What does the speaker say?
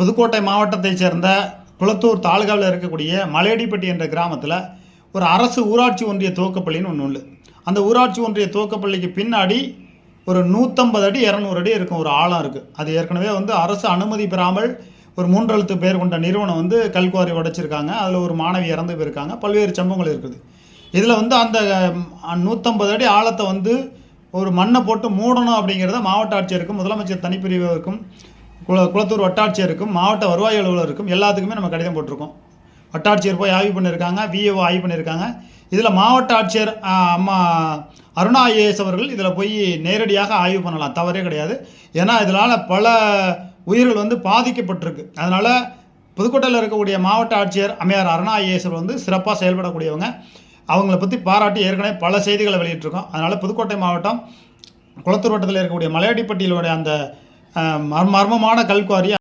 புதுக்கோட்டை மாவட்டத்தைச் சேர்ந்த குளத்தூர் தாலுகாவில் இருக்கக்கூடிய மலையடிப்பட்டி என்ற கிராமத்தில் ஒரு அரசு ஊராட்சி ஒன்றிய துவக்கப்பள்ளின்னு ஒன்று உண்டு. அந்த ஊராட்சி ஒன்றிய துவக்கப்பள்ளிக்கு பின்னாடி ஒரு 150 அடி 200 அடி இருக்கும் ஒரு ஆழம் இருக்குது. அது ஏற்கனவே அரசு அனுமதி பெறாமல் ஒரு 3 எழுத்து பேர் கொண்ட நிறுவனம் கல்குவாரி உடைச்சிருக்காங்க. அதில் ஒரு மாணவி இறந்து போயிருக்காங்க. பல்வேறு சம்பவங்கள் இருக்குது. இதில் அந்த 150 அடி ஆழத்தை ஒரு மண்ணை போட்டு மூடணும் அப்படிங்கிறத மாவட்ட ஆட்சியருக்கும் முதலமைச்சர் தனிப்பிரிவுக்கும் குளத்தூர் வட்டாட்சியருக்கும் மாவட்ட வருவாய் அலுவலருக்கும் எல்லாத்துக்குமே நம்ம கடிதம் போட்டிருக்கோம். வட்டாட்சியர் போய் ஆய்வு பண்ணியிருக்காங்க, விஏஓ ஆய்வு பண்ணியிருக்காங்க. இதில் மாவட்ட ஆட்சியர் அம்மா அருணா ஐஏஎஸ் அவர்கள் இதில் போய் நேரடியாக ஆய்வு பண்ணலாம், தவறே கிடையாது. ஏன்னா இதனால் பல உயிர்கள் பாதிக்கப்பட்டிருக்கு. அதனால் புதுக்கோட்டையில் இருக்கக்கூடிய மாவட்ட ஆட்சியர் அம்மையார் அருணா ஐஏஎஸ் சிறப்பாக செயல்படக்கூடியவங்க. அவங்கள பற்றி பாராட்டி ஏற்கனவே பல செய்திகளை வெளியிட்டிருக்கோம். அதனால் புதுக்கோட்டை மாவட்டம் குளத்தூர் வட்டத்தில் இருக்கக்கூடிய மலையடிப்பட்டியிலுடைய அந்த மர்மமான கல்குவாரி